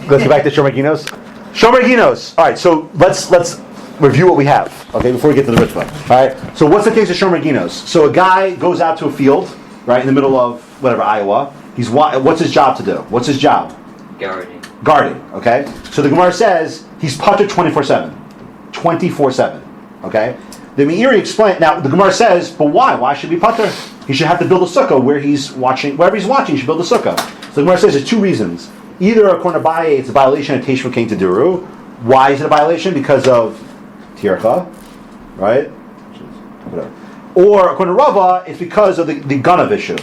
Let's get back to Shomrei Ginos. Shomrei Ginos. All right, so let's review what we have. Okay, before we get to the Ritva. All right. So what's the case of Shomrei Ginos? So a guy goes out to a field, right, in the middle of whatever Iowa. What's his job to do? What's his job? Guarding. Okay. So the Gemara says he's patur 24/7. 24/7. Okay. The Meiri explained. Now the Gemara says, but why? Why should he be patur? He should have to build a sukkah where he's watching. Wherever he's watching, he should build a sukkah. So the Gemara says there's two reasons. Either according to Abaye, it's a violation of Teshuvah King to Duru. Why is it a violation? Because of Tircha, right? Whatever. Or according to Rava, it's because of the Ganav issue.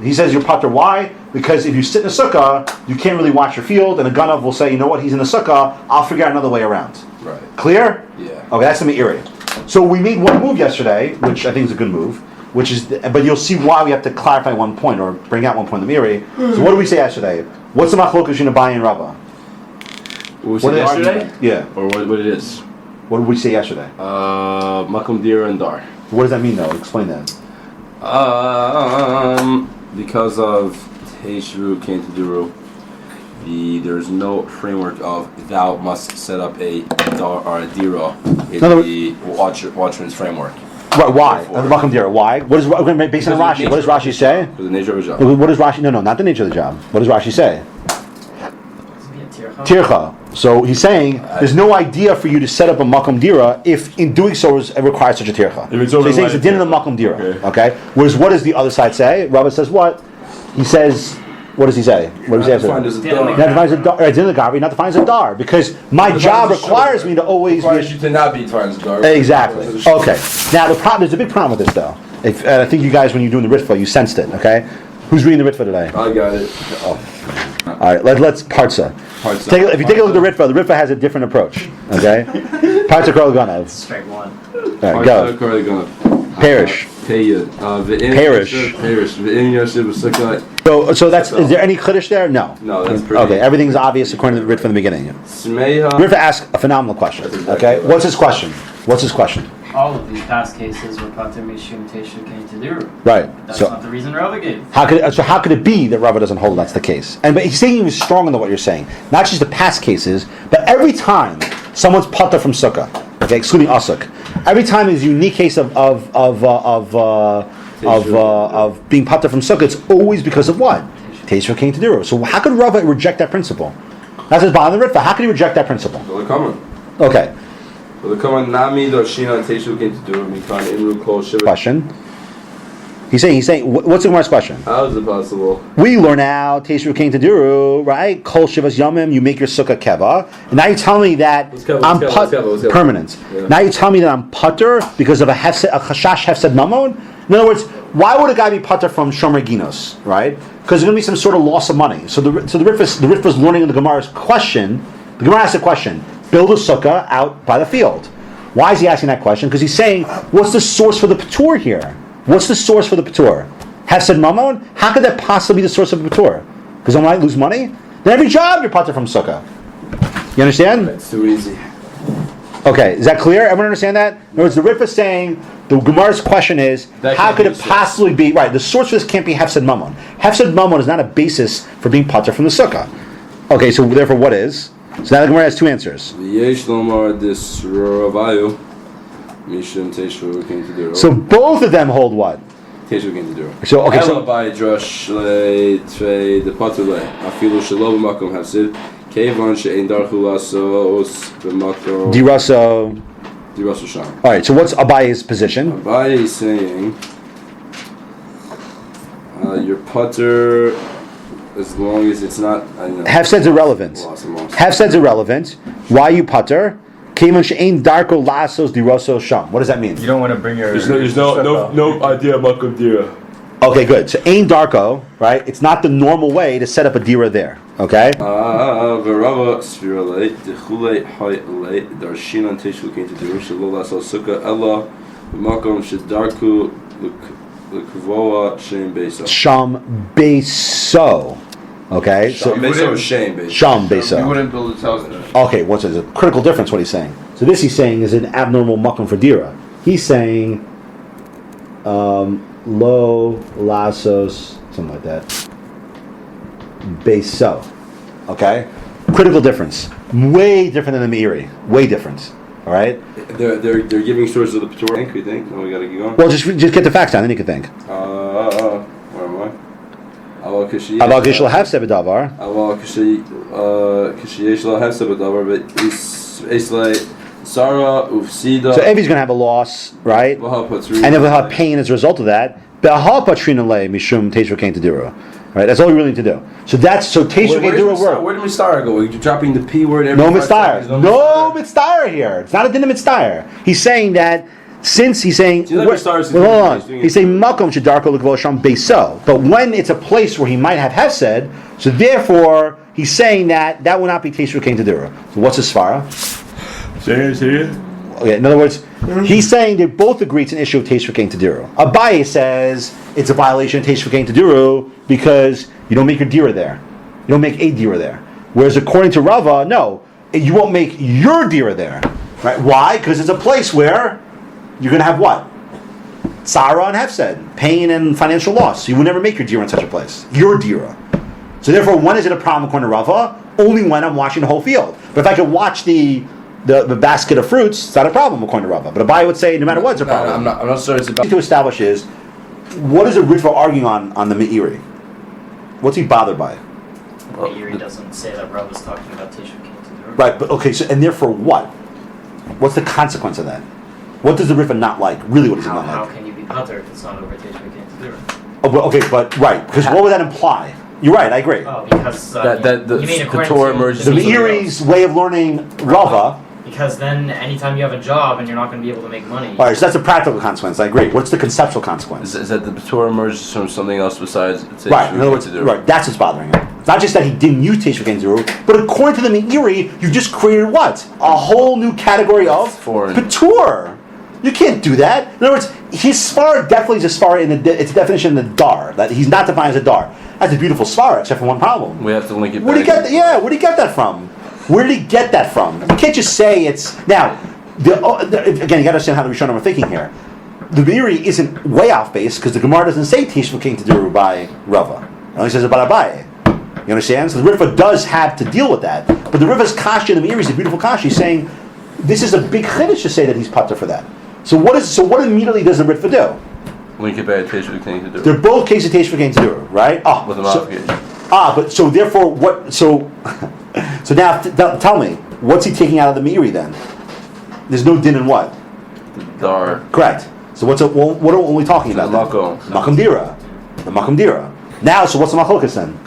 He says you're patur. Why? Because if you sit in a sukkah, you can't really watch your field, and the Ganav will say, you know what, he's in the sukkah, I'll figure out another way around. Right. Clear? Yeah. Okay, that's the Meiri. So we made one move yesterday, which I think is a good move, which is, but you'll see why we have to clarify one point, or bring out one point in the Meiri. So what did we say yesterday? What's the machlokas between Abaye and Rava? What we said yesterday? Yeah. Or what it is? What did we say yesterday? Makom Dira and Dar. What does that mean, though? Explain that. Because of Teshuvah King to Duru, there's no framework of thou must set up a Dar or a Dira in the Watchman's framework. Right, why? Makom Dira. Why? What is based on Rashi? What does Rashi say? The nature of the job. What does Rashi? No, not the nature of the job. What does Rashi say? Tircha. So he's saying there's no idea for you to set up a makom dira if in doing so it requires such a tircha. So he's saying it's a din of the makom dira. Okay. Whereas what does the other side say? Rava says what? He says, what does he say? What does he say? Not to find a dar. It's in the Gavi. Not to find a dar because my job requires me to always be. You to not be defined as a dar. Exactly. Okay. Now there's a big problem with this though. I think you guys when you're doing the Ritva you sensed it. Okay. Who's reading the Ritva today? I got it. Oh. All right, let's parsa. If you take a look at the Ritva has a different approach. Okay, parsa Karol Ganav. Strike one. All right, go. Perish. Perish. So that's. Is there any chiddush there? No. No, that's pretty. Okay, everything's obvious according to the Ritva from the beginning. Ritva asked a phenomenal question. Okay, what's his question? All of these past cases were patur mishum Teshuvah King to Duru. Right. That's not the reason Rava gave. How could it be that Rava doesn't hold that's the case? But he's saying he was strong on what you're saying. Not just the past cases, but every time someone's patur from Succa, okay, excluding Asuk, every time is a unique case of being patur from Succa, it's always because of what? Teshuvah King to Duru. So how could Rava reject that principle? That's his bottom of the Ritva. How could he reject that principle? Okay. Question. He's saying, what's the Gemara's question? How is it possible? We learn now, Teshuvah King to Duru, right? Kol Shivas Yamim, you make your sukkah keva. And now you're telling me that I'm permanent. Yeah. Now you're telling me that I'm putter because of a chashash hefsed mamon? In other words, why would a guy be putter from Shomrei Ginos, right? Because there's going to be some sort of loss of money. So the Ritva's learning in the Gemara's question. The Gemara asked a question. Build a sukkah out by the field. Why is he asking that question? Because he's saying, what's the source for the patur here? What's the source for the patur? Hefsed mamon? How could that possibly be the source of the patur? Because I might lose money? Then every job you're patur from sukkah. You understand? It's too easy. Okay, is that clear? Everyone understand that? In other words, the Rif is saying, the Gemara's question is, how could it possibly be, right, the source for this can't be Hefsed mamon. Hefsed mamon is not a basis for being patur from the sukkah. Okay, so therefore what is? So now the Gemara has two answers. So both of them hold what? So okay, so Diraso. All right. So what's Abaye's position? Abaye is saying your putter. As long as it's not, Hefsed's irrelevant. Hefsed's irrelevant. Why you putter? Kevon she'ein darko lasos diraso sham. What does that mean? You don't want to bring your. There's no idea of makom dira. Okay, good. So ein darko, right? It's not the normal way to set up a dira there. Okay. Verava spiralei dechulei ha'ilei darshinan teshuvah king to dira shelo lasos sukkah ella makom shedarku l'kvoa shem beso. Sham beso. Okay, Sham beso is shame beso. Sham beso. You wouldn't build a house there. Okay, what's a critical difference? What he's saying. So this he's saying is an abnormal makom for dira. He's saying lo lasos something like that. Beso. Okay, Critical difference. Way different than the Meiri. Way different. All right. They're giving sources of the Patur. You think? Oh, we gotta keep going. Well, just get the facts down, then you can think. Where am I? Aval kashi. Aval gishla have sebedavar. Aval kashi yeshla have sebedavar, but it's like Sarah ufsida. So Evi's going to have a loss, right? And then he'll have pain as a result of that. Mishum Teishu came to Duro. Right? That's all we really need to do. So Teishu came to Duro work. Where did Mitzvah go? You're dropping the P word every No 5 Mitzvah. seconds. No Mitzvah here. It's not a din of Mitzvah. He's saying that since he's saying, hold on. He's saying Makom Shadarko Lukvosham Beso. But when it's a place where he might have Hefsed, so therefore he's saying that will not be Teishu came to Duro. So what's his svara? Say it. Okay, in other words, he's saying they both agree it's an issue of Teishu came to Duro. Abaye says it's a violation of Teishu came to Duro because you don't make your dira there. You don't make a dira there. Whereas according to Rava, no, you won't make your dira there. Right? Why? Because it's a place where you're going to have what? Tzara and Hefsed, pain and financial loss. You would never make your dira in such a place. Your dira. So therefore, when is it a problem according to Rava? Only when I'm watching the whole field. But if I could watch the basket of fruits, it's not a problem according to Rava. But Abaye would say no matter what, it's a problem. I'm not sure it's about. What to establish is, what is the Ritva arguing on the Meiri? What's he bothered by? The Meiri doesn't say that Rav is talking about Teishu came to Duro. Right, but okay, so and therefore what? What's the consequence of that? What does the Ritva not like? Really, what does he not How like? can you be Pater if it's not over Teishu came to Duro? Oh, well, okay, but right, because what would that imply? You're right, I agree. Oh, because the you mean according Torah to emerges The from something Meiri's way of learning Rava. Because then, anytime you have a job and you're not going to be able to make money. All right, so that's a practical consequence. I agree. What's the conceptual consequence? Is that the Torah emerges from something else besides? Right. In other words, right. That's what's bothering him. It's not just that he didn't use Teishu Kein Zuru, but according to the Meiri, you just created what? A whole new category of foreign Patur. You can't do that. In other words, his svara definitely is a svara in it's a definition in the dar that he's not defined as a dar. That's a beautiful svara, except for one problem. We have to link it. Where did he get that? Yeah, where did he get that from? Where did he get that from? You can't just say it's now. Again, you got to understand how the Rishonim are thinking here. The Meiri isn't way off base because the Gemara doesn't say Tishva King to do by Rava. It only says about Abaye. You understand? So the Ritva does have to deal with that. But the Ritva's kasha in the Meiri is a beautiful kasha. He's saying this is a big chiddush to say that he's pater for that. So what immediately does the Ritva do? Link it back to Teshuvah King to do. They're both cases Teshuvah King to do, right? With a modification. But so therefore what? So now tell me, what's he taking out of the Meiri then? There's no din in what? The dar. Correct. So what are we talking about? The makom. Makam dira. The makam dira. Now, so what's the machlokas then?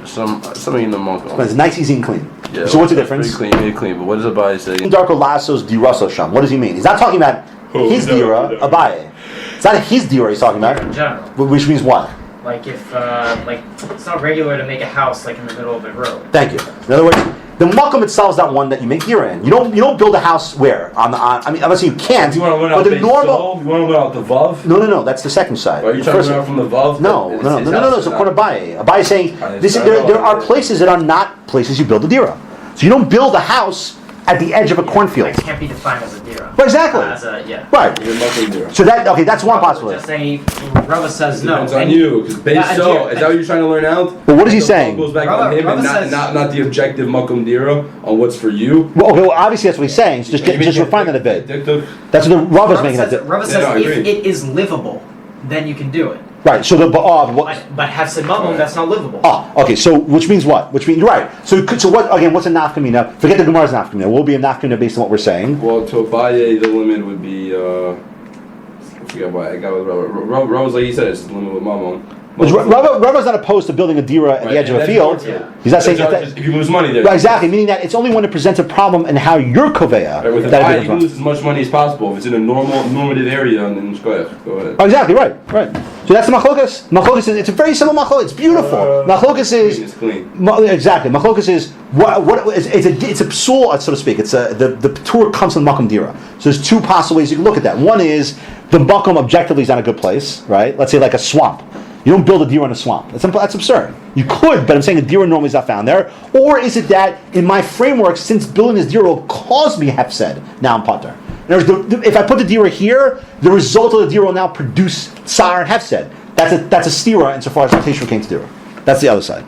Something in the makom. It's nice, easy, and clean. Yeah, so what's the difference? Pretty clean, very clean. But what does Abaye say? Darko lassos diraso sham. What does he mean? He's not talking about his dira, Abaye. It's not his dira he's talking about. In general. Which means what? Like if, it's not regular to make a house like in the middle of a road. Thank you. In other words, the makom itself is not one that you make dira in. You don't build a house where I mean, obviously you can't. You want to learn but out the normal. You want to learn out the vav? No. That's the second side. Are you trying to learn out from the vav? No. So according to Abaye, Abaye is saying there are places that are not places you build a dira. So you don't build a house at the edge of a cornfield. It can't be defined as a dira. Well, exactly. Right. You're making dira. So that's one possibility. Just say Rava says no. Depends on you. Because based is that what you're trying to learn out? Well, what is he saying? Goes back on him and not the objective makom dira on what's for you. Well, obviously that's what he's saying. So just refine that a bit. That's what the Rava's making that. Rava says if it is livable, then you can do it. Right. So but Hefsed Mamon, that's not livable. Okay. So which means what? Which means right. So what? Again, what's a nafkamina? Forget the Gemara's nafkamina. What will be a nafkamina based on what we're saying? Well, to Abaye, the limit would be. I forget why I got with Rava. Rava's like he said, it's the limit with Mamon. Rava's not opposed to building a dira at the edge of a field. He's not saying that. If you lose money there. Right, exactly. Meaning that it's only when it presents a problem and how you're koveya. Right, with the buy, you can lose as much money as possible. If it's in a normative area, and then just go ahead. Oh, exactly, right. So that's the machlokas. Machlokas is, it's a very simple machlokas. It's beautiful. Machlokas is it's clean. Exactly. Machlokas is it's a psul, so to speak. It's the tour comes from makom dira. So there's two possible ways you can look at that. One is the makom objectively is not a good place, right? Let's say like a swamp. You don't build a dira in a swamp. That's absurd. You could, but I'm saying a dira normally is not found there. Or is it that in my framework, since building this dira will cause me hefsed, now I'm pater. If I put the dira here, the result of the dira will now produce tsar and hefsed. That's a stira insofar as the Teshuvah came to dira. That's the other side.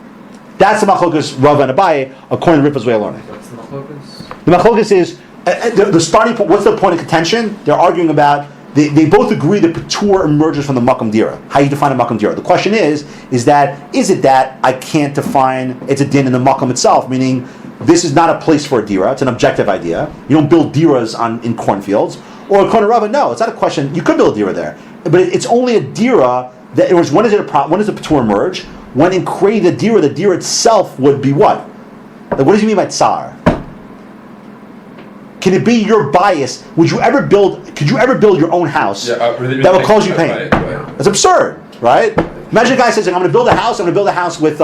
That's the machlokas Rava and Abaye according to Rippa's way of learning. What's the machlokas? The machlokas is the starting point. What's the point of contention? They're arguing about. They both agree that Patur emerges from the Makam Dira. How you define a Makam Dira? The question is it that I can't define it's a din in the Makam itself, meaning this is not a place for a Dira, it's an objective idea. You don't build Diras in cornfields. Or according to Rava, no, it's not a question, you could build a Dira there. But it's only a Dira that when does the Patur emerge? When in creating the Dira itself would be what? Like, what does he mean by Tsar? Can it be your bias? Could you ever build your own house that will cause you pain? Right. It's absurd, right? Imagine a guy says, "I'm going to build a house. I'm going to build a house with,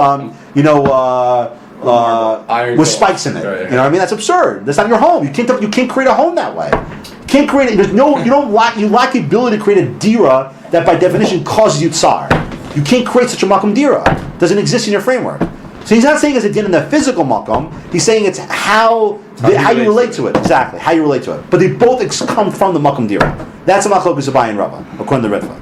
with spikes in it." Right. You know what I mean? That's absurd. That's not your home. You can't create a home that way. You can't create. You lack the ability to create a dira that by definition causes you tsar. You can't create such a makom dira. It doesn't exist in your framework. So he's not saying it's a din in the physical makom. He's saying it's how you relate to it. Exactly, how you relate to it. But they both come from the makom dira. That's a machlokas Abaye and Rava, according to Ritva.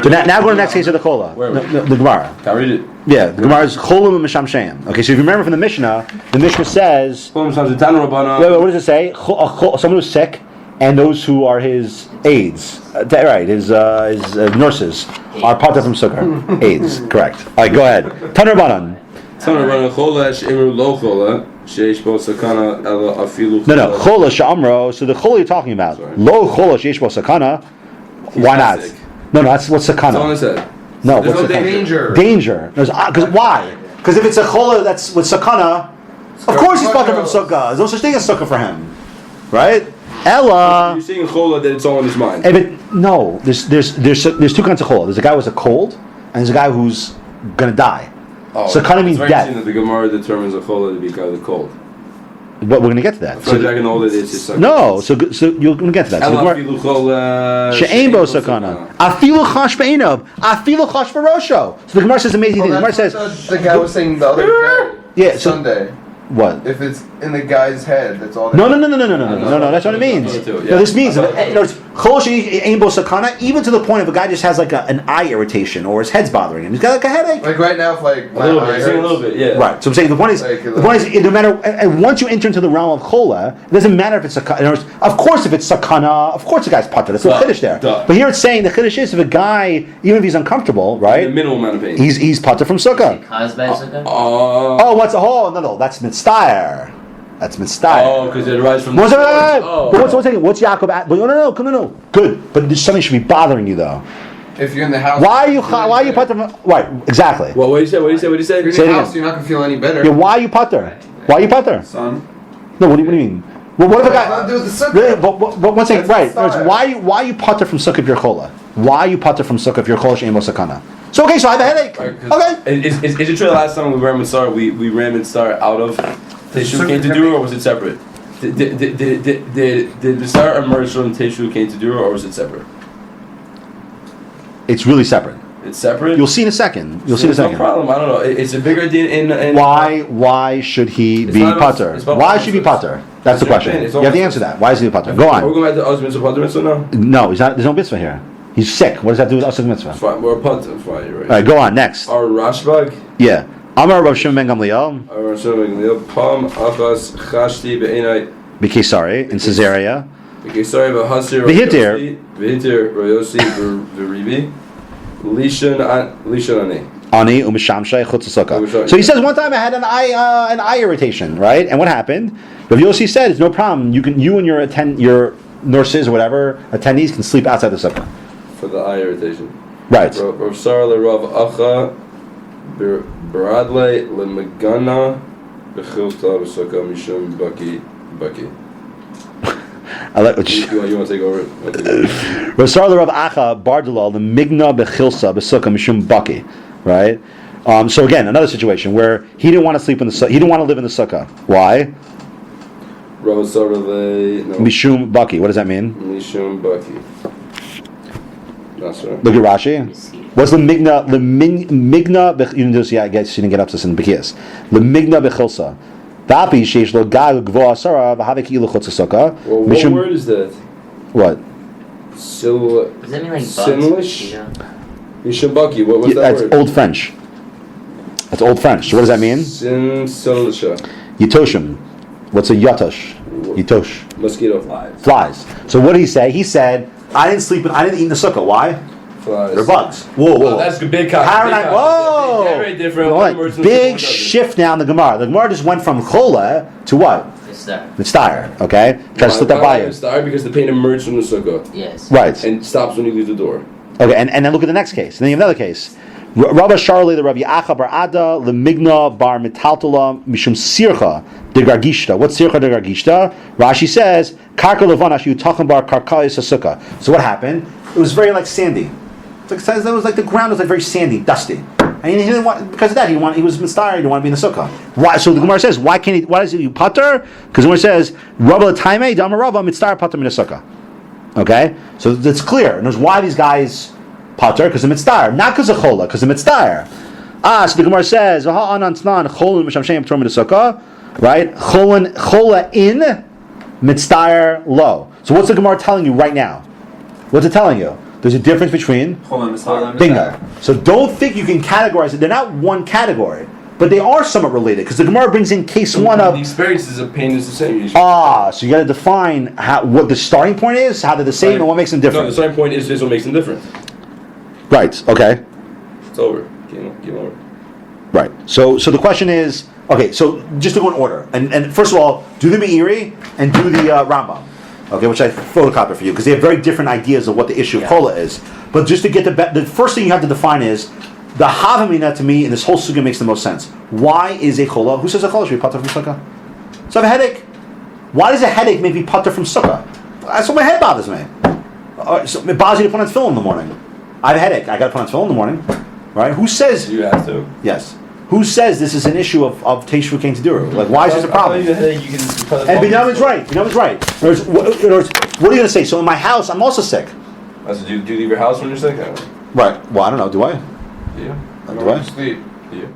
So now go to the next case of the Chola. The Gemara. Can I read it? Yeah, the Gemara is Cholim and Misham Sheim. Okay, so if you remember from the Mishnah says... Wait, what does it say? Someone who's sick and those who are his aides. Right, his nurses are part of from Succa. Aides, correct. All right, go ahead. Taner Banan. No, Chola Shomrei. So the Chola you're talking about. Lo Chola Sheish Bo Sakana. Why not? No, that's what's sakana. That's all I said. No, there's what's no danger. Danger. Because why? Because if it's a chola that's with sakana, of course he's part from sukkah. There's no such thing as sukkah for him, right? Ella. You're saying chola that it's all in his mind. No, there's two kinds of chola. There's a guy with a cold, and there's a guy who's gonna die. Sakana means death. That the Gemara determines a chola to be kind of cold. But we're going to get to that. So I know that it's just no, so you're going to get to that. She'ein bo sakana. Afilu chash be'inav. Afilu chash v'rosho. So the Gemara says amazing thing. The Gemara says the guy was saying the other day. Yeah, Sunday. What? If it's in the guy's head, that's all. No. That's what it means. No, this means chol she'ein bo sakana. Even to the point of a guy just has like an eye irritation or his head's bothering him. He's got like a headache. Like right now, if like a little bit, yeah. Right. So I'm saying the point is no matter. And once you enter into the realm of chola, it doesn't matter if it's sakana. Of course, if it's sakana, of course the guy's pater. That's the chiddush there. But here it's saying the chiddush is if a guy, even if he's uncomfortable, right? The minimal amount of pain. He's pater from sukkah. No. That's mitzvah. That's mitzvah. Oh, because it arises from. But what's Yaakov at? No. Good, but something should be bothering you though. If you're in the house, why are you pater? Right, exactly. What did he say? What did he say? If you're in the house, you're not gonna feel any better. Yeah, why are you pater? Son. No, what do you mean? Well, what if a guy? Nothing to do with the sukkah. Really, but one second, right? Why are you pater from sukkah if you're chola? Why are you pater from sukkah if you're chola she'ein bo sakana? So I have a headache. Okay. Is it true the last time we ran Mitzvah, we ran Mitzvah out of Teshuv came to Dura, or was it separate? Did Mitzvah emerge from Teshuv came to Dura, or was it separate? It's really separate. It's separate? You'll see in a second. No problem. I don't know. It's a bigger deal in Why should he be pater? Why should he be pater? That's the question. You have to answer that. Why is he a pater? Go on. Are we going back to Oz Mitzvah Pater Mitzvah now? No, there's no mitzvah here. He's sick. What does that do with Osuk Mitzvah? It's fine. We're a pater. Fine, you're right. All right, go on. Next. Our Rashbag? Yeah. Amar Rav Shimon ben Gamliel. Rav Shimon ben Gamliel. Pam achas chashti be'enai. B'Kesari in Caesarea. B'Kesari v'hasir v'hitir royosi v'ribi. Lishan ani. Ani u'mishamshay chutz sukkah. So he says one time I had an eye irritation, right? And what happened? Rav Yossi said it's no problem. You and your nurses or whatever attendees can sleep outside the sukkah. For the eye irritation. Right. Rav Sar Rav Acha Baradle Lemagana Bechilta V'Sukkah Mishum Baki. I like what you want to take over? Rasar Rav Acha Bardalal the Migna Bechilsa B'Sukkah Mishum Baki, right? So again, another situation where he didn't want to sleep in the sukkah. He didn't want to live in the sukkah. Why? Mishum Baki. What does that mean? Mishum Baki. That's right. Look at Rashi. What's the Migna? The Migna. You didn't just you didn't get up to in Bekias. The Migna Bechilsa. Well, what word is that? What? Does that mean like Sinlish? bugs? Mishumbaki, what was that That's word? Old French. That's Old French. So what does that mean? Simsilisha. Yitoshim. What's a yatosh? Yitosh. Mosquito. Flies. So what did he say? He said, I didn't sleep, I didn't eat in the sukkah. Why? Flies. They're bugs. Whoa, whoa. Oh, that's a big concept. Paradigm. Whoa! Yeah, very different. All right, big shift now in the Gemara. The Gemara just went from chola to what? Mitzvah. Okay? Try to slip that by you. Mitzvah because the pain emerges from the sukkah. Yes. Right. And stops when you leave the door. Okay, and then look at the next case. And then you have another case. Rabbi Sharli, the Rabbi Acha bar Ada, Lemigna bar Metaltala, Mishum Sircha de Gargishta. What's Sircha de Gargishta? Rashi says, Karka Levanash, you talking about Karkayis Succa. So what happened? It was very like sandy. It was like the ground was like very sandy, dusty. And he didn't want, because of that, he was mitzvah, he didn't want to be in the sukkah. Why? So the Gemara says, why does it you pater? Because the Gemara says, Rabba Taime, Dama Rabba, mitzvah pater min sukkah. Okay? So it's clear. And there's why these guys pater, because of mitzvah, not because of chola, because of mitzvah. So the Gemara says, right? Chola in, mitzvah lo. So what's the Gemara telling you right now? What's it telling you? There's a difference between bingo. So don't think you can categorize it. They're not one category, but they are somewhat related because the Gemara brings in case one of the experiences of pain is the same. so you got to define what the starting point is, how they're the same, and what makes them different. No, the starting point is what makes them different. Right. Okay. It's over. Game over. Right. So the question is, okay. So just to go in order, and first of all, do the Meiri and do the Rambam. Okay, which I photocopied for you because they have very different ideas of what the issue of chola is. But just to get the first thing you have to define is the havamina to me in this whole sugya makes the most sense. Why is a chola? Who says a chola should be pater from sukkah? So I have a headache. Why does a headache make me pater from sukkah? That's what my head bothers me. So it bothers you to put on tefillin in the morning. I have a headache. I got to put on tefillin in the morning, right? Who says you have to? Yes. Who says this is an issue of Teishvu Kain Taduru? Like, why is this a problem? And Binyamin's right. Binyamin's right. What are you going to say? So in my house, I'm also sick. So do you leave your house when you're sick? Right. Well, I don't know. Do I? Yeah. Do I? Sleep. Yeah.